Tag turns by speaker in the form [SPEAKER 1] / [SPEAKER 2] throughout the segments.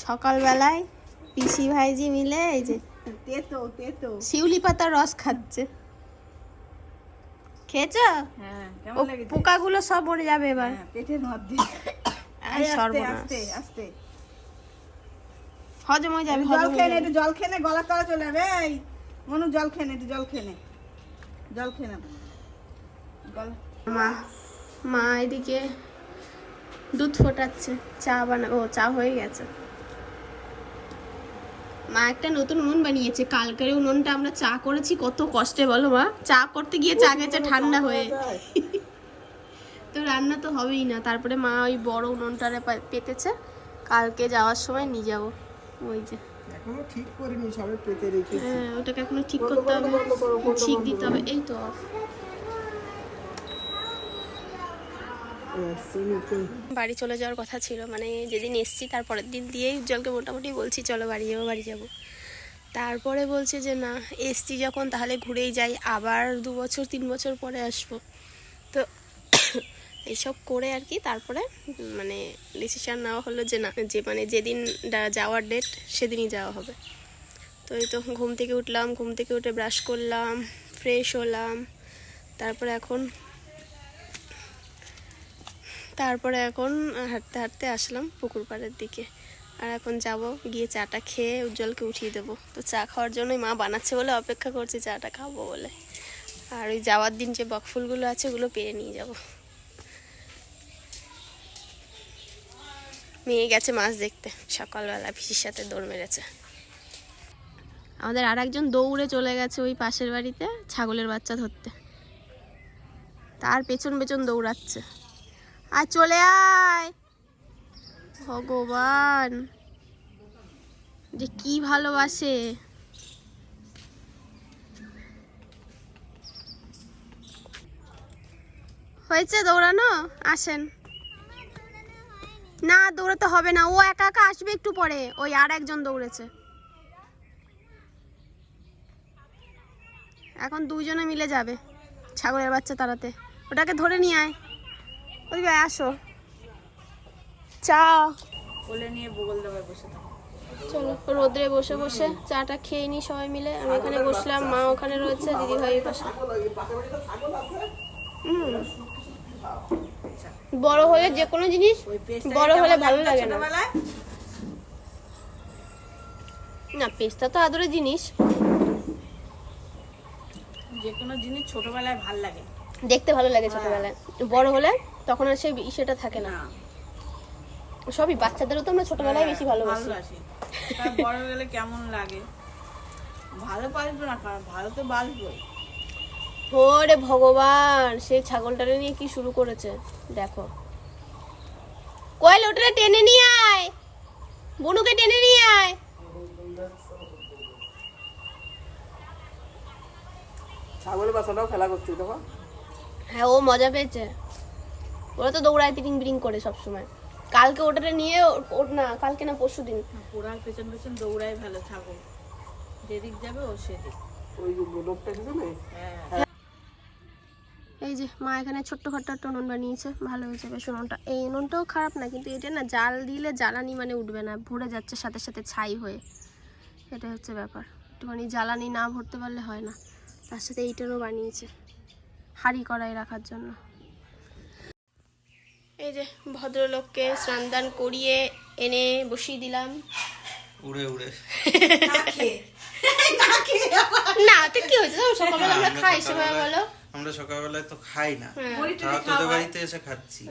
[SPEAKER 1] সকালবেলায় পিসি ভাইজি মিলে এই যে শিউলি পাতার রস খাচ্ছে। খেয়েছো?
[SPEAKER 2] হ্যাঁ,
[SPEAKER 1] ও
[SPEAKER 2] কেমন লেগেছে?
[SPEAKER 1] পোকাগুলো সব মরে যাবে এবার।
[SPEAKER 2] হ্যাঁ, পেটের মধ্যে
[SPEAKER 1] এই সর্বনাশ।
[SPEAKER 2] আস্তে আস্তে
[SPEAKER 1] হজম হয়ে যাবে,
[SPEAKER 2] জল
[SPEAKER 1] হজম
[SPEAKER 2] খেয়ে
[SPEAKER 1] হয়ে
[SPEAKER 2] নে,
[SPEAKER 1] যাবে।
[SPEAKER 2] একটু জল খেয়ে নে, গলা তলা চলে যাবে। এই মনু, জল খেয়ে নে, একটু জল খেয়ে নে, জল খেয়ে নে।
[SPEAKER 1] মা মা এদিকে দুধ ফোটাচ্ছে, চা বানাবো। চা হয়ে গেছে। মা একটা নতুন উনুন বানিয়েছে। কালকের উনুনটা আমরা চা করেছি কত কষ্টে, বলো মা। চা করতে গিয়ে চা গেছে ঠান্ডা হয়ে। তো রান্না তো হবেই না। তারপরে মা ওই বড় উনুনটারে পেতেছে, কালকে যাওয়ার সময় নিয়ে যাবো। ওই যে
[SPEAKER 3] এখনো ঠিক করিনি, সবে পেতে রেখেছি।
[SPEAKER 1] হ্যাঁ, ওটাকে এখনো ঠিক করতে হবে, ঠিক দিতে হবে। এই তো বাড়ি চলে যাওয়ার কথা ছিল, মানে যেদিন এসছি তারপরের দিন দিয়েই উজ্জ্বলকে মোটামুটি বলছি চলো বাড়ি যাবো, বাড়ি যাবো। তারপরে বলছে যে না, এসছি যখন তাহলে ঘুরেই যাই, আবার 2 বছর 3 বছর পরে আসবো। তো এইসব করে আর কি তারপরে মানে ডিসিশন নেওয়া হলো যে না, যে মানে যেদিন যাওয়ার ডেট সেদিনই যাওয়া হবে। তো এই তো ঘুম থেকে উঠলাম, ঘুম থেকে উঠে ব্রাশ করলাম, ফ্রেশ হলাম, তারপরে এখন হাঁটতে হাঁটতে আসলাম পুকুর পাড়ের দিকে। আর এখন যাব, গিয়ে চাটা খেয়ে উজ্জ্বলকে উঠিয়ে দেবো। তো চা খাওয়ার জন্যই মা বানাচ্ছে বলে অপেক্ষা করছি চাটা খাবো বলে। আর ওই যাওয়ার দিন যে বকফুলগুলো আছে ওগুলো পেরে নিয়ে যাব। মেয়ে গেছে মাছ দেখতে, সকালবেলা পিসির সাথে দৌড় মেরেছে। আমাদের আর একজন দৌড়ে চলে গেছে ওই পাশের বাড়িতে ছাগলের বাচ্চা ধরতে, তার পেছন পেছন দৌড়াচ্ছে। আর চলে আয়, ভগবান যে কি ভালোবাসে। হয়েছে দৌড়ানো? আসেন না, দৌড়াতে হবে না, ও একা একা আসবে একটু পরে। ওই আর একজন দৌড়েছে, এখন 2 জনে মিলে যাবে ছাগলের বাচ্চা তাড়াতে। ওটাকে ধরে নিয়ে আয়। ওই ভাই আসো, চা
[SPEAKER 2] কোলে নিয়ে বগল দেবে বসে থাকো।
[SPEAKER 1] চলো রোদ্রে বসে বসে চাটা খেয়ে নি সবাই মিলে। আমি এখানে বসলাম, মা ওখানে রয়েছে, দিদি ভাই পাশে। বড় হলে যে কোনো জিনিস বড় হলে ভালো লাগে না। না, পেস্তা তো আদরের জিনিস,
[SPEAKER 2] যে কোনো জিনিস ছোটবেলায় ভাল লাগে,
[SPEAKER 1] দেখতে ভালো লাগে ছোটবেলায়। বড় হলে তখন আর সেই সেটা থাকে না। সবই বাচ্চাদেরও তো আমরা ছোটবেলায় বেশি ভালোবাসি।
[SPEAKER 2] তার বড় হয়ে গেলে কেমন লাগে? ভালো বাসবো না, কারণ ভালো তো বাসবোই।
[SPEAKER 1] ওরে ভগবান, সেই ছাগলটারে নিয়ে কি শুরু করেছে দেখো। কয়েল ওটারে টেনে নিয়ে আয়, বনুকে টেনে নিয়ে আয়।
[SPEAKER 3] ছাগলের বাচ্চাটাও খেলা করছে দেখো।
[SPEAKER 1] হ্যাঁ, ও মজা পেয়েছে। ওরা তো দৌড়ায় তিরিং বিরিং করে সবসময়। কালকে ওটারে নিয়ে না, কালকে না পরশু দিন
[SPEAKER 2] পুরার পেছন পেছন দৌড়াই ভালো, ছাগল যেদিক যাবে ও সেদিক।
[SPEAKER 3] ওই লোকটা কিছু নেই।
[SPEAKER 2] হ্যাঁ,
[SPEAKER 1] এই যে মা এখানে ছোট্টখাট্ট একটা উনুন বানিয়েছে, ভালো হয়েছে বেশ উনুনটা। এই উনুনটাও খারাপ না, কিন্তু এটা না জাল দিলে জ্বালানি মানে উঠবে না, ভরে যাচ্ছে সাথে সাথে ছাই হয়ে। এটা হচ্ছে ব্যাপার, একটুখানি জ্বালানি না ভরতে পারলে হয় না। তার সাথে এইটারও বানিয়েছে হাঁড়ি কড়াই রাখার জন্য। এই যে ভদ্রলোককে স্নান দান করিয়ে এনে বসিয়ে দিলাম।
[SPEAKER 3] উড়ে উড়ে
[SPEAKER 1] না তো কি হয়েছে, সকালবেলা আমরা খাই সময় বলো।
[SPEAKER 3] আমরা সকালবেলায় তো খাই না, তোদের বাড়িতে এসে খাচ্ছি।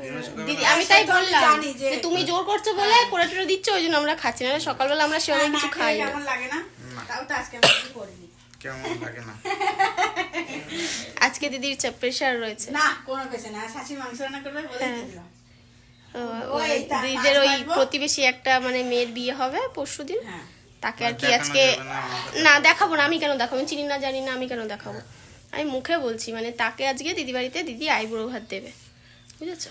[SPEAKER 1] দিদি আমি তাই বললাম যে তুমি জোর করছো বলে করে টোরে দিচ্ছ, ওই জন্য আমরা খাচ্ছি না। সকালবেলা আমরা সেভাবে কিছু খাই না।
[SPEAKER 2] কেমন লাগে না? তাও তো আজকে আমি কিছু করিনি।
[SPEAKER 3] কেমন লাগে না?
[SPEAKER 1] আজকে দিদির প্রেশার রয়েছে।
[SPEAKER 2] না, কোনো পেছে না, শাশি মাংস রান্না করবে বলে দিলাম।
[SPEAKER 1] দিদিদের ওই প্রতিবেশী একটা মানে মেয়ের বিয়ে হবে পরশুদিন, তাকে আর কি আজকে না দেখাবো না। আমি কেন দেখাবো? আমি চিনি না জানি না, আমি কেন দেখাবো? আমি মুখে বলছি, মানে তাকে আজকে দিদি বাড়িতে দিদি আইবুড়ো ভাত দেবে, বুঝেছো?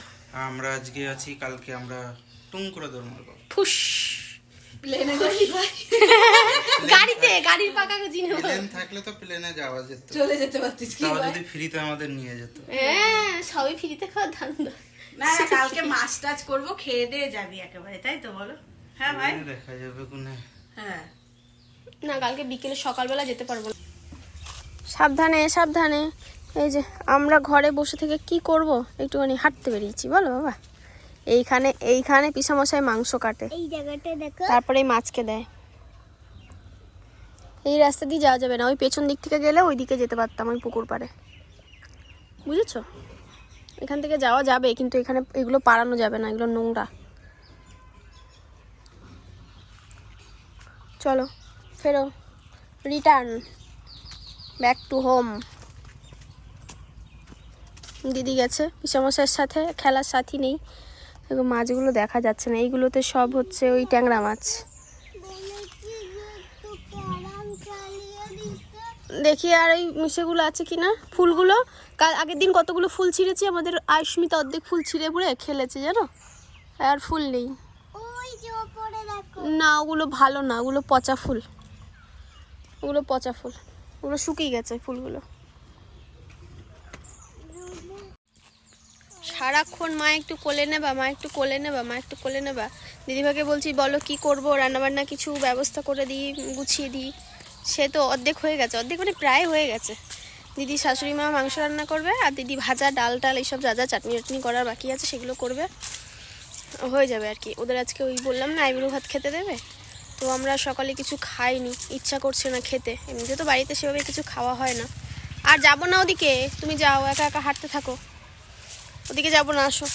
[SPEAKER 3] আমরা আজকে আছি, কালকে আমরা টুং করে দৌড় মারবো।
[SPEAKER 1] ফুস
[SPEAKER 2] প্লেনে যাবি ভাই?
[SPEAKER 1] গাড়িতে, গাড়ির পাকা জিনিস
[SPEAKER 3] প্লেন থাকলে তো প্লেনে যাওয়া যেত,
[SPEAKER 2] চলে যেতে পারতিস কি
[SPEAKER 3] তাও
[SPEAKER 2] ভাই?
[SPEAKER 3] যদি ফ্রিতে আমাদের নিয়ে যেত।
[SPEAKER 1] হ্যাঁ, সবই ফ্রিতে খাওয়া ধান্দা।
[SPEAKER 2] না, কালকে মাছ টাছ করবো, খেয়ে দিয়ে যাবি একেবারে, তাই তো বলো? হ্যাঁ ভাই
[SPEAKER 3] দেখা যাবে কোনে।
[SPEAKER 2] হ্যাঁ
[SPEAKER 1] না কালকে বিকেলে সকালবেলা যেতে পারবো না। সাবধানে সাবধানে। এই যে আমরা ঘরে বসে থেকে কি করব, একটুখানি হাঁটতে বেরিয়েছি বলো বাবা। এইখানে পিসামশাই মাংস কাটে,
[SPEAKER 4] এই জায়গাটা দেখো।
[SPEAKER 1] তারপরে মাছকে দেয়। এই রাস্তা দিয়ে যাওয়া যাবে না, ওই পেছন দিক থেকে গেলে ওই দিকে যেতে পারতাম, ওই পুকুর পাড়ে, বুঝেছো? এখান থেকে যাওয়া যাবে কিন্তু এখানে এগুলো পারানো যাবে না, এগুলো নোংরা। চলো ফেরো, রিটার্ন ব্যাক টু হোম। দিদি গেছে পিসামশাইয়ের সাথে, খেলার সাথী নেই। এগুলো মাছগুলো দেখা যাচ্ছে না, এইগুলোতে সব হচ্ছে ওই ট্যাংরা মাছ।
[SPEAKER 4] বলেছি যে একটু ক্যারাম চালিয়ে দিতে।
[SPEAKER 1] দেখি আর এই মিশেগুলো আছে কি না, ফুলগুলো। কাল আগের দিন কতগুলো ফুল ছিঁড়েছি, আমাদের আয়ুষ্মিতা অর্ধেক ফুল ছিঁড়ে পুড়ে খেলেছে জানো, আর ফুল নেই।
[SPEAKER 4] ওই যে ওপরে দেখো।
[SPEAKER 1] না ওগুলো ভালো না, ওগুলো পচা ফুল, ওগুলো পচা ফুল, ওগুলো শুকিয়ে গেছে ফুলগুলো। সারাক্ষণ মা একটু কোলে নেবা, মা একটু কোলে নেবা, মা একটু কোলে নেবা। দিদিভাইকে বলছি বলো কি করব, রান্নাবান্না কিছু ব্যবস্থা করে দিই, গুছিয়ে দিই। সে তো অর্ধেক হয়ে গেছে, অর্ধেক মানে প্রায় হয়ে গেছে। দিদি শাশুড়ি মা মাংস রান্না করবে, আর দিদি ভাজা ডাল টাল এইসব যা যা চাটনি টাটনি করার বাকি আছে সেগুলো করবে, হয়ে যাবে আর কি। ওদের আজকে ওই বললাম না আইবুড়ো ভাত খেতে দেবে, তো আমরা সকালে কিছু খাইনি, ইচ্ছা করছে না খেতে। এমনিতে তো বাড়িতে সেভাবে কিছু খাওয়া হয় না। আর যাবো না ওদিকে, তুমি যাও, একা একা হাঁটতে থাকো, ওদিকে যাবো না, আসো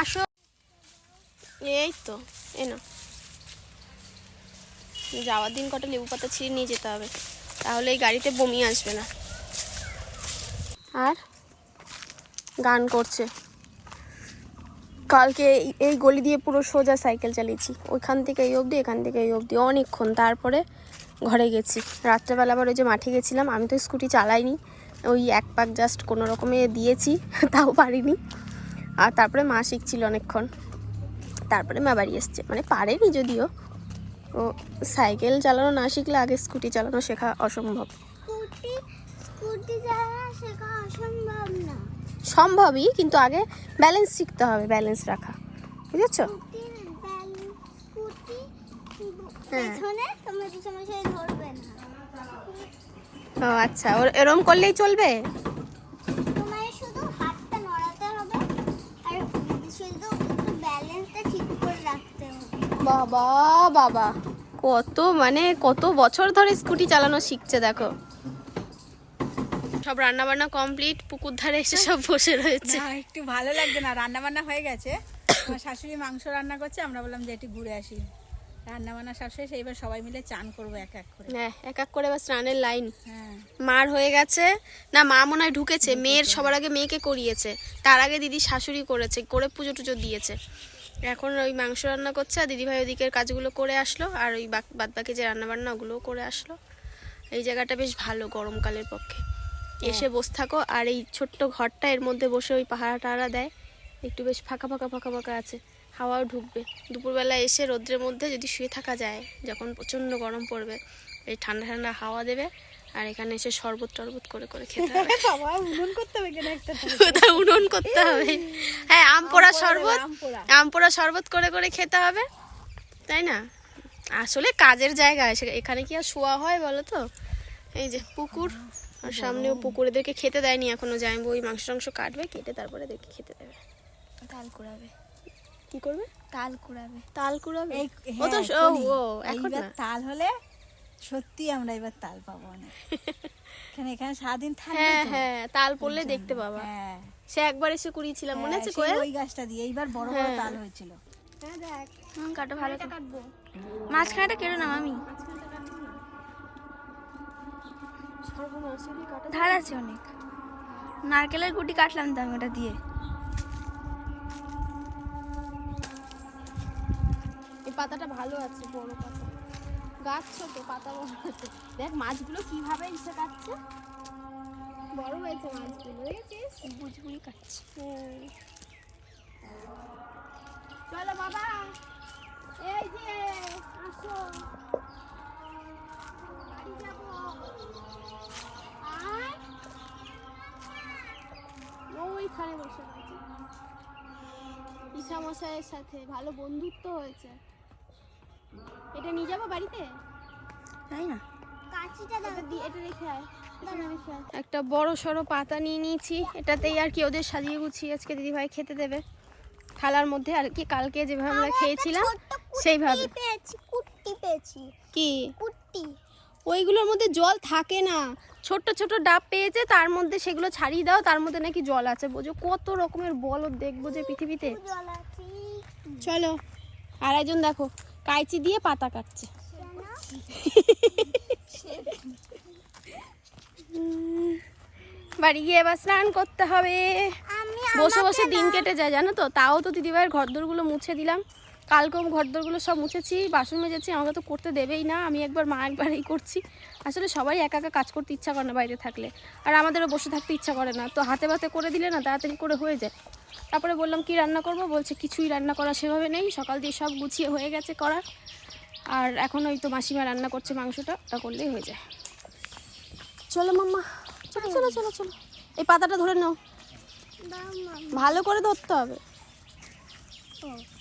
[SPEAKER 1] আসো। এই তো এনো, যাওয়ার দিন কটা লেবু পাতা ছিঁড়ে নিয়ে যেতে হবে, তাহলে এই গাড়িতে বমি আসবে না। আর গান করছে। কালকে এই গলি দিয়ে পুরো সোজা সাইকেল চালিয়েছি, ওইখান থেকে এই অবধি, এখান থেকে এই অবধি অনেকক্ষণ, তারপরে ঘরে গেছি। রাত্রেবেলা আবার ওই যে মাঠে গেছিলাম, আমি তো স্কুটি চালাইনি, ওই এক পাক জাস্ট কোনো রকমে দিয়েছি, তাও পারিনি। আর তারপরে মা শিখছিল অনেকক্ষণ, তারপরে মা বাড়ি এসছে, মানে পারেনি যদিও। ও সাইকেল চালানো না শিখলে আগে স্কুটি চালানো শেখা অসম্ভব।
[SPEAKER 4] স্কুটি চালানো শেখা অসম্ভব না।
[SPEAKER 1] সম্ভবই, কিন্তু আগে ব্যালেন্স শিখতে হবে, ব্যালেন্স রাখা, বুঝেছো?
[SPEAKER 4] স্কুটি
[SPEAKER 1] হ্যাঁ।
[SPEAKER 4] পেছনে তোমার পিছনে ধরবে না।
[SPEAKER 1] ও আচ্ছা, ওর এরম করলেই চলবে?
[SPEAKER 4] তোমার শুধু হাতটা নড়াতে হবে আর শুধু একটু ব্যালেন্সটা ঠিক করে রাখতে হবে।
[SPEAKER 1] বাবা বাবা, কত বছর ধরে স্কুটি চালানো শিখছে দেখো। সব রান্না বান্না কমপ্লিট, পুকুর ধারে এসে সব বসে রয়েছে।
[SPEAKER 2] না একটু ভালো লাগছে না, রান্না বান্না হয়ে গেছে, আমার শাশুড়ি মাংস রান্না করছে, আমরা বললাম যে একটু ঘুরে আসি। রান্না বান্না সব শেষ, এইবার সবাই মিলে চান করবো এক এক করে।
[SPEAKER 1] হ্যাঁ, এক এক করে বাস স্নানের লাইন।
[SPEAKER 2] হ্যাঁ
[SPEAKER 1] মার হয়ে গেছে না, মা মনে হয় ঢুকেছে, মেয়ের সবার আগে মেয়েকে করিয়েছে, তার আগে দিদি শাশুড়ি করেছে, করে পুজো টুজো দিয়েছে। এখন ওই মাংস রান্না করছে, আর দিদিভাই ওদিকের কাজগুলো করে আসলো, আর ওই বাদ বাকি যে রান্না বান্না ওগুলোও করে আসলো। এই জায়গাটা বেশ ভালো গরমকালের পক্ষে, এসে বসে থাকো। আর এই ছোট্ট ঘরটা, এর মধ্যে বসে ওই পাহারা টাহারা দেয়, একটু বেশ ফাঁকা ফাঁকা ফাঁকা ফাঁকা আছে, হাওয়াও ঢুকবে। দুপুরবেলা এসে রোদ্রের মধ্যে যদি শুয়ে থাকা যায়, যখন প্রচণ্ড গরম পড়বে, এই ঠান্ডা ঠান্ডা হাওয়া দেবে, আর এখানে এসে শরবত টরবত করে করে খেতে হবে।
[SPEAKER 2] বাবা উনুন করতে হবে কিনা একটা,
[SPEAKER 1] কোথায় উনুন করতে হবে? হ্যাঁ, আম পোড়া শরবত,
[SPEAKER 2] আমপোড়া।
[SPEAKER 1] আম পোড়া শরবত করে করে খেতে হবে, তাই না? আসলে কাজের জায়গা, এখানে কি আর শোয়া হয় বলো তো? এই যে পুকুর, আর সামনেও পুকুর, এদেরকে খেতে দেয়নি এখনো, যাইবো ওই মাংস টাংস কাটবে, কেটে তারপরে এদেরকে খেতে দেবে।
[SPEAKER 4] তাল কুড়াবে।
[SPEAKER 1] কি করবে?
[SPEAKER 4] তাল কুড়াবে।
[SPEAKER 1] তাল কুড়াবে?
[SPEAKER 2] এই
[SPEAKER 1] ও তো
[SPEAKER 2] হ্যাঁ,
[SPEAKER 1] ও এখন
[SPEAKER 2] এইবার
[SPEAKER 1] না।
[SPEAKER 2] তাল হলে সত্যি আমরা এবার তাল পাবো অনেক। এখানে সারাদিন থাকবে
[SPEAKER 1] হ্যাঁ
[SPEAKER 2] তো।
[SPEAKER 1] হ্যাঁ, তাল পড়লে দেখতে পাবা।
[SPEAKER 2] হ্যাঁ
[SPEAKER 1] সে একবার এসে কুড়িয়েছিলাম, মনে আছে?
[SPEAKER 2] সেই
[SPEAKER 1] কোয়েল,
[SPEAKER 2] ওই গাছটা দিয়ে এইবার বড় বড়
[SPEAKER 1] হ্যাঁ।
[SPEAKER 2] তাল হয়েছিল।
[SPEAKER 4] হ্যাঁ দেখ,
[SPEAKER 1] কাটো ভালো করে।
[SPEAKER 4] কাটবো।
[SPEAKER 1] মাঝখানেটা কেটে নাও, আমি
[SPEAKER 4] ধার আছে অনেক। নারকেলের গুটি কাটলাম তো আমি ওটা দিয়ে।
[SPEAKER 1] এই পাতাটা ভালো আছে, বড় পাতা, গাছ ছোট, পাতা বড় আছে। দেখ মাছগুলো কিভাবে ইসে কাটছে, বড় হয়েছে মাছগুলো, দেখেছিস?
[SPEAKER 4] বুঝবুঝি কাটছে।
[SPEAKER 1] চলো বাবা, এই যে আসো, বাড়ি যাবো। আর ওইখানে বসে আছে মশাইয়ের সাথে ভালো বন্ধুত্ব হয়েছে। এটা নিয়ে যাবো বাড়িতে, তাই না?
[SPEAKER 4] কাঁচিটা দাও।
[SPEAKER 1] এটা রেখে আয়, একটা বড় সড়ো পাতা নিয়ে নিয়েছি, এটাতেই আর কি ওদের সাজিয়ে গুছিয়ে আজকে দিদিভাই খেতে দেবে থালার মধ্যে আর কি। কালকে যেভাবে আমরা খেয়েছিলাম সেইভাবে।
[SPEAKER 4] কুট্টি পেয়েছি।
[SPEAKER 1] কি
[SPEAKER 4] কুট্টি?
[SPEAKER 1] ওইগুলোর মধ্যে জল থাকে না, ছোট ছোট ডাব পেয়েছে, তার মধ্যে সেগুলো ছাড়িয়ে দাও, তার মধ্যে নাকি জল আছে। বোঝো কত রকমের বলদ দেখবো যে পৃথিবীতে।
[SPEAKER 4] জল আছে।
[SPEAKER 1] চলো, আর একজন দেখো কাঁচি দিয়ে পাতা কাটছে। বাড়ি গিয়ে এবার স্নান করতে হবে। বসে বসে দিন কেটে যায় জানো তো। তাও তো দিদিভাইয়ের ঘরদোরগুলো মুছে দিলাম, কালকেও ঘরদোরগুলো সব মুছেছি, বাসন মেজেছি। আমাকে তো করতে দেবেই না, আমি একবার মা একবারই করছি। আসলে সবাই একা একা কাজ করতে ইচ্ছা করে না বাইরে থাকলে, আর আমাদেরও বসে থাকতে ইচ্ছা করে না। তো হাতে ভাতে করে দিলে না তাড়াতাড়ি করে হয়ে যায়। তারপরে বললাম কি রান্না করব, বলছে কিছুই রান্না করা সেভাবে নেই, সকাল দিয়ে সব গুছিয়ে হয়ে গেছে করার। আর এখন ওই তো মাসিমা রান্না করছে মাংসটা, ওটা করলেই হয়ে যায়। চলো মাম্মা, চলো চলো চলো চলো। এই পাতাটা ধরে নাও, ভালো করে ধরতে হবে।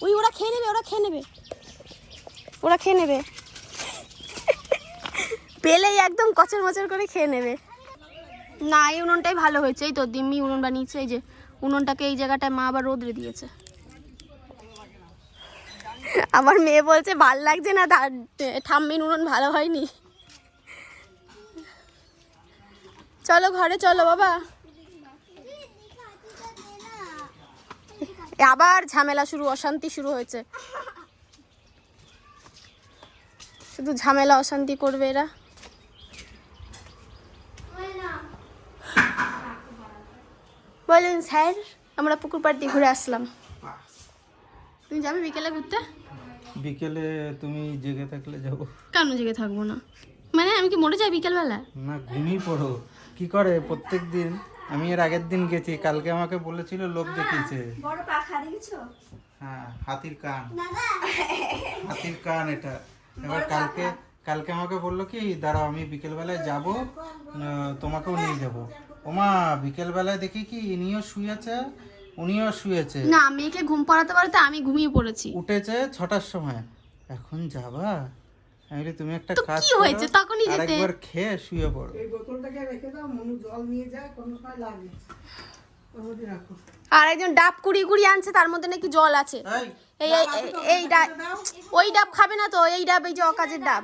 [SPEAKER 1] ওই ওরা খেয়ে নেবে, ওরা খেয়ে নেবে, ওরা খেয়ে নেবে। পেলেই একদম কচর মচর করে খেয়ে নেবে। না, এই উনুনটাই ভালো হয়েছে। এই তো দিম্মি উনুন বানিয়েছে, এই যে উনুনটাকে এই জায়গাটায় মা আবার রোদরে দিয়েছে। আমার মেয়ে বলছে ভাল লাগছে না, ঠাম্মির উনুন ভালো হয়নি। চলো ঘরে চলো বাবা। আবার ঝামেলা শুরু, অশান্তি শুরু হয়েছে। শুধু ঝামেলা অশান্তি করবে এরা। বলুন স্যার, আমরা পুকুর পাড় দিয়ে ঘুরে আসলাম। তুমি যাবে বিকেলে ঘুরতে?
[SPEAKER 3] বিকেলে তুমি জেগে থাকলে যাবো।
[SPEAKER 1] কেন জেগে থাকবো না? মানে আমি কি মরে যাই বিকেলবেলা?
[SPEAKER 3] না, ঘুমিয়ে পড়ো। কি করে প্রত্যেক দিন? আমি এর আগের দিন গেছি, কালকে আমাকে বলেছিল লোক দেখিয়েছে।
[SPEAKER 2] বড় পাখা দেখেছো?
[SPEAKER 3] হ্যাঁ, হাতির কান। হাতির কান এটা। এবার কালকে আমাকে বললো কি দাঁড়াও আমি বিকেলবেলায় যাব, তোমাকেও নিয়ে যাব। ওমা, বিকেলবেলায় দেখি কি ইনিও শুয়েছে, উনিও শুয়েছে।
[SPEAKER 1] না, মেয়েকে ঘুম পাড়াতে পাড়াতে আমি ঘুমিয়ে পড়েছি।
[SPEAKER 3] উঠেছে 6টার সময়। এখন যাবা? আমি বলি তুমি একটা
[SPEAKER 1] তো
[SPEAKER 3] কাজ
[SPEAKER 1] কি হয়েছে, তখনই যেতে।
[SPEAKER 3] আরেকবার খেয়ে শুয়ে পড়ো।
[SPEAKER 5] এই বোতলটাকে রেখে দাও, মনু জল নিয়ে যায়, কোনো সময় লাগে ওর মধ্যে রাখো।
[SPEAKER 1] আর একজন ডাব কুড়িয়ে কুড়িয়ে আনছে, তার মধ্যে নাকি জল আছে। এই এই ডাব, ওই ডাব খাবে না তো, এই ডাব, এই যে অকাজের ডাব,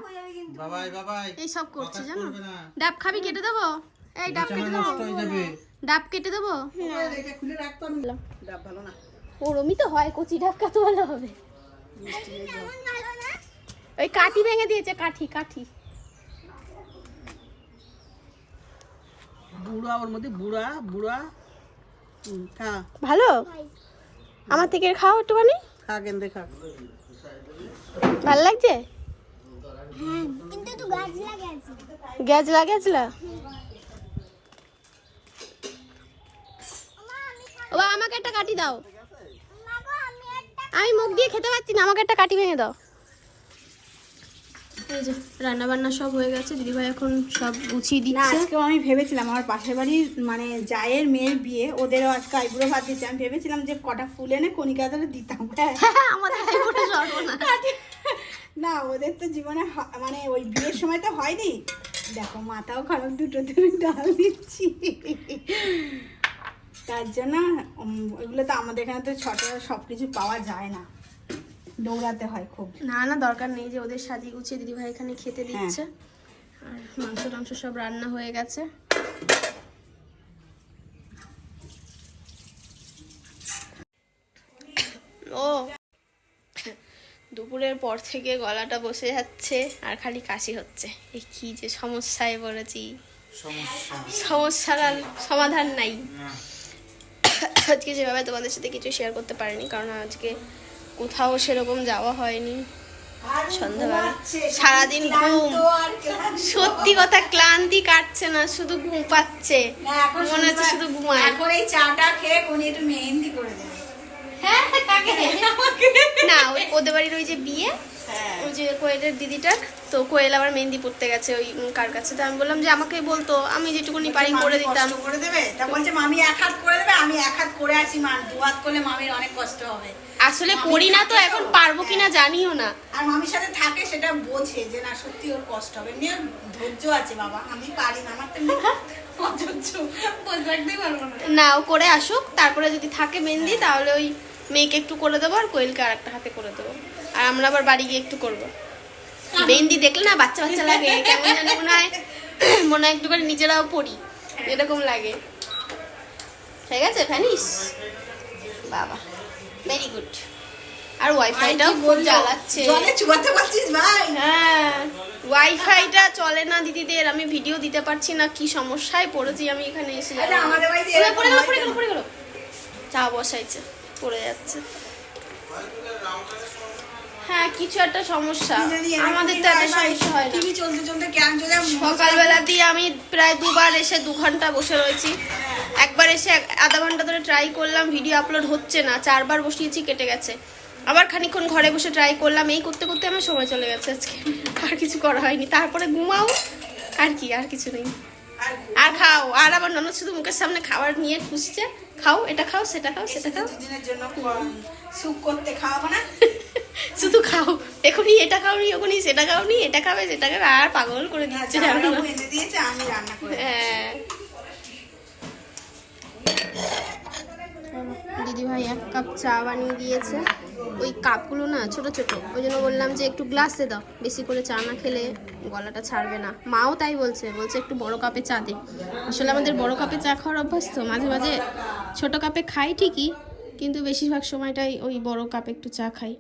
[SPEAKER 3] বাবাই বাবাই
[SPEAKER 1] এই সব করছে
[SPEAKER 3] কথা
[SPEAKER 1] জানো।
[SPEAKER 3] করবে না।
[SPEAKER 1] ডাব খাবি? কেটে দেবো? এই ডাব
[SPEAKER 3] বিছানা
[SPEAKER 1] কেটে দেবো,
[SPEAKER 3] নষ্ট হয়ে যাবে।
[SPEAKER 1] ডাব কেটে দেবো।
[SPEAKER 5] এটা খুলে রাখতো আমি। ডাব ভালো না,
[SPEAKER 1] ওরমই তো হয়, কচি ডাব কত ভালো হবে। ওই কাঠি ভেঙে দিয়েছে, কাঠি কাঠি।
[SPEAKER 5] বুড়া ওর মধ্যে বুড়া বুড়া। খা
[SPEAKER 1] ভালো, আমার থেকে খাও একটুখানি।
[SPEAKER 5] খা গেন্দে খা।
[SPEAKER 1] ভালো লাগছে?
[SPEAKER 4] কিন্তু একটু গাছ লাগে আছে।
[SPEAKER 1] গেছলা গেছলা। ও আমাকে একটা কাটি দাও,
[SPEAKER 4] মাগো আমি একটা
[SPEAKER 1] আমি মুখ দিয়ে খেতে পাচ্ছি না, আমাকে একটা কাটি ভেঙে দাও। এই যে রান্না বান্না সব হয়ে গেছে, দিদিভাই এখন সব গুছিয়ে
[SPEAKER 2] না,
[SPEAKER 1] দিচ্ছে।
[SPEAKER 2] আজকেও আমি ভেবেছিলাম আমার পাশের বাড়ির মানে জায়ের মেয়ের বিয়ে, ওদেরও আজকে আইবুড়ো ভাত দিচ্ছে। আমি ভেবেছিলাম যে কটা ফুল এনে কণিকা ধরে দিতাম।
[SPEAKER 1] আমাদের আইবুড়ো সর্বনাশ।
[SPEAKER 2] না, ওদের তো জীবনে মানে ওই বিয়ের সময় তো হয়নি। দেখো মাথাও খারাপ, দুটো ধরে ডাল দিচ্ছি। তার জন্য ওইগুলো তো আমাদের এখানে তো ছটা সব কিছু পাওয়া যায় না, দৌড়াতে হয় খুব।
[SPEAKER 1] না না, দরকার নেই, যে ওদের সাজিয়ে গুছিয়ে দিদিভাই এখানে খেতে দিচ্ছে। আর মাংস টাংস সব রান্না হয়ে গেছে। ও দুপুরের পর থেকে গলাটা বসে যাচ্ছে আর খালি কাশি হচ্ছে। এই কি যে সমস্যায় পড়েছি, সমস্যার আর সমাধান নাই। আজকে যেভাবে তোমাদের সাথে কিছু শেয়ার করতে পারিনি, কারণ আজকে কোথাও সেরকম যাওয়া হয়নি। সন্ধ্যাবেলা সারাদিন ঘুম, সত্যি কথা ক্লান্তি কাটছে না, শুধু ঘুম পাচ্ছে, মনে হচ্ছে শুধু ঘুমায়।
[SPEAKER 2] এখন এই চাটা খেয়ে কোনি একটু মেহেন্দি করে দেবে।
[SPEAKER 1] না, ওই ওদের বাড়ির ওই যে বিয়ে, ওই যে কোয়েলের দিদিটার। তো কোয়েল আবার মেহেন্দি পড়তে গেছে ওই কার কাছে, তো আমি বললাম যে আমাকে বলতো, আমি যেটুকুনি পারি করে দিতাম।
[SPEAKER 2] কষ্ট করে দেবে, তা বলছে মামি এক হাত করে দেবে, আমি এক হাত করে আসি, মা দু হাত করলে মামির অনেক কষ্ট হবে।
[SPEAKER 1] আসলে করি না তো এখন পারবো কিনা জানিও না।
[SPEAKER 2] আর মামির সাথে থাকে সেটা বোঝে যে না সত্যি ওর কষ্ট হবে, এমনি ওর ধৈর্য আছে বাবা, আমি পারি না, আমার তো এমনি অধৈর্য, বসে রাখতেই পারবো না।
[SPEAKER 1] না, ও করে আসুক, তারপরে যদি থাকে মেহেন্দি তাহলে ওই মেয়েকে একটু করে দেবো আর কোয়েলকে আর একটা হাতে করে দেবো, আর আমরা আবার বাড়ি গিয়ে একটু করবো। মেহেন্দি দেখলে না বাচ্চা বাচ্চা লাগে, কেমন যেন মনে হয় একটু করে নিজেরাও পড়ি এরকম লাগে। ঠিক আছে ফ্যানিস, বাবা ভেরি গুড। আর ওয়াইফাইটাও খুব জ্বালাচ্ছে।
[SPEAKER 2] জলে চুবাতে পারছিস ভাই?
[SPEAKER 1] হ্যাঁ, ওয়াইফাইটা চলে না দিদিদের, আমি ভিডিও দিতে পারছি না, কি সমস্যায় পড়েছি আমি এখানে এসে।
[SPEAKER 2] আরে আমাদের বাড়িতে
[SPEAKER 1] পড়ে গেল চা বসাইছে, পড়ে যাচ্ছে। হ্যাঁ, কিছু একটা সমস্যা, আমাদের তো একটা সমস্যা হয় না।
[SPEAKER 2] টিভি চলতে চলতে কেন চলে
[SPEAKER 1] সকালবেলা দিয়ে আমি প্রায় 2 বার এসে 2 ঘন্টা বসে রয়েছি। একবার এসে আধা ঘন্টা ধরে ট্রাই করলাম, ভিডিও আপলোড হচ্ছে না, 4 বার বসিয়েছি, কেটে গেছে। আবার খানিকক্ষণ ঘরে বসে ট্রাই করলাম, এই করতে করতে আমার সময় চলে গেছে আজকে, আর কিছু করা হয়নি। তারপরে ঘুমাও, আর কি, আর কিছু নেই। আর খাও, আর আমার ননদ শুধু মুখের সামনে খাবার নিয়ে খুঁজছে, খাও এটা খাও সেটা খাও সেটা খাও।
[SPEAKER 2] দুদিনের জন্য স্যুপ করতে খাওয়াবো না?
[SPEAKER 1] শুধু খাও, এখনই এটা খাওনি, ওখনই সেটা খাওনি, এটা খাবে সেটা খাবে, আর পাগল করে দিচ্ছে।
[SPEAKER 2] জামাইবাবু এনে দিয়েছে, আমি রান্না করে
[SPEAKER 1] হ্যাঁ, দিদি ভাই 1 কাপ চা বানিয়ে দিয়েছে। ওই কাপগুলো না ছোট ছোট, ওই জন্য বললাম যে একটু গ্লাসে দাও, বেশি করে চা না খেলে গলাটা ছাড়বে না। মাও তাই বলছে একটু বড় কাপে চা দে। আসলে আমাদের বড় কাপে চা খাওয়ার অভ্যাস তো, মাঝে মাঝে ছোট কাপে খাই ঠিকই, কিন্তু বেশিরভাগ সময়টাই ওই বড় কাপে একটু চা খাই।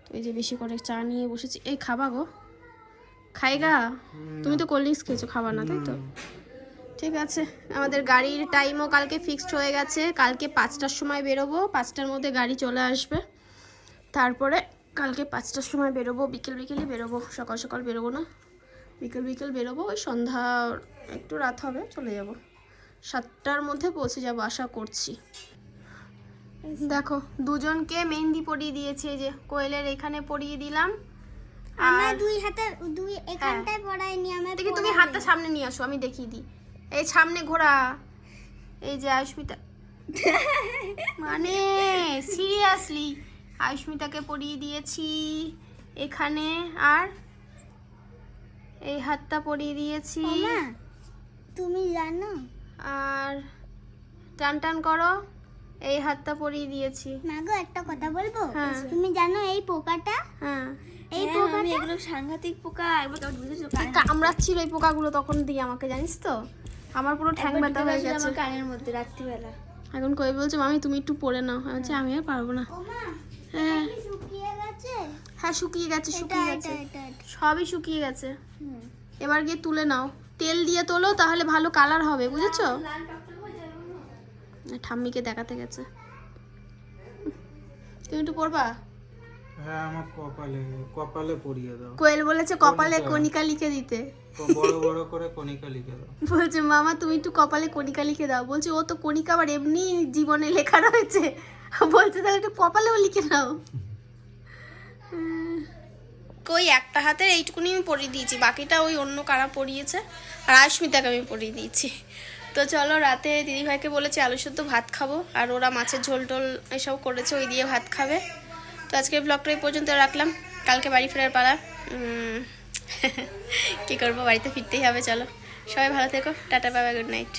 [SPEAKER 1] তো এই যে বেশি করে চা নিয়ে বসেছি। এই খাবা গো? খাইগা? তুমি তো কোল্ড ড্রিঙ্কস খেয়েছো, খাবা না তাই তো? ঠিক আছে, আমাদের গাড়ির টাইমও কালকে ফিক্সড হয়ে গেছে। কালকে 5টার সময় বেরোবো, 5টার মধ্যে গাড়ি চলে আসবে। তারপরে কালকে 5টার সময় বেরোবো, বিকেলই বেরোবো, সকাল সকাল বেরোবো না, বিকেল বেরোবো। ওই সন্ধ্যা একটু রাত হবে, চলে যাব। 7টার মধ্যে পৌঁছে যাব আশা করছি। দেখো, দুজনকে মেহেন্দি পরিয়ে দিয়েছে, যে কোয়েলের এখানে পরিয়ে দিলাম।
[SPEAKER 4] আমরা দুই এখানটায় পড়াইনি, আমরা
[SPEAKER 1] দেখি তুমি হাতটা সামনে নিয়ে আসো, আমি দেখিয়ে দিই। এই সামনে ঘোরা, এই যে আয়ুষ্মিতা, মানে সিরিয়াসলি আয়ুষ্মিতাকে পরিয়ে দিয়েছি এখানে, আর এই হাতটা পরিয়ে দিয়েছি।
[SPEAKER 4] মা, তুমি জানো?
[SPEAKER 1] আর টান টান করো, এই হাতটা পরিয়ে দিয়েছি।
[SPEAKER 4] না গো, একটা কথা বলবো?
[SPEAKER 1] হ্যাঁ।
[SPEAKER 4] তুমি জানো এই পোকাটা,
[SPEAKER 1] হ্যাঁ,
[SPEAKER 4] এই পোকাটা
[SPEAKER 6] এগুলো সাংঘাতিক পোকা, একবার কেমন বুঝেছো?
[SPEAKER 1] কামড়াচ্ছিল এই পোকাগুলো তখন দিয়ে আমাকে, জানিস তো, আমার পুরো ঠ্যাং ব্যথা হয়ে গেছে
[SPEAKER 6] আমার কানের মধ্যে রাত্রিবেলা।
[SPEAKER 1] এখন কই বলছে মামি তুমি একটু পরে নাও, আমি বলছি আমি আর পারবো না। হ্যাঁ
[SPEAKER 4] শুকিয়ে গেছে।
[SPEAKER 1] হ্যাঁ, শুকিয়ে গেছে,
[SPEAKER 4] এটা
[SPEAKER 1] শুকিয়ে
[SPEAKER 4] এটা
[SPEAKER 1] গেছে,
[SPEAKER 4] এটা এটা।
[SPEAKER 1] সবই শুকিয়ে গেছে। এবার গিয়ে তুলে নাও, তেল দিয়ে তোলো, তাহলে ভালো কালার হবে, বুঝেছো? ঠাম্মিকে দেখাতে গেছে। তুমি একটু পড়বা?
[SPEAKER 3] হ্যাঁ, আমার কপালে পরিয়ে দাও।
[SPEAKER 1] কোয়েল বলেছে কপালে কণিকা লিখে দিতে,
[SPEAKER 3] বড় বড় করে কণিকা লিখে দাও।
[SPEAKER 1] বলছে মামা তুমি একটু কপালে কণিকা লিখে দাও। বলছে ও তো কণিকা আবার এমনি জীবনে লেখা রয়েছে, বলছে তাহলে একটু কপালেও লিখে নাও। কই একটা হাতের এইটুকুনি আমি পরিয়ে দিয়েছি, বাকিটা ওই অন্য কারা পরিয়েছে, আর আয়ুষ্মিতাকে আমি পরিয়ে দিয়েছি। তো চলো, রাতে দিদিভাইকে বলেছি আলু সেদ্ধ ভাত খাবো, আর ওরা মাছের ঝোল টোল এসব করেছে, ওই দিয়ে ভাত খাবে। তো আজকের ব্লগটা এই পর্যন্ত রাখলাম, কালকে বাড়ি ফেরার পালা। কী করবো, বাড়িতে ফিরতেই হবে। চলো, সবাই ভালো থেকো, tata, bye bye, good night.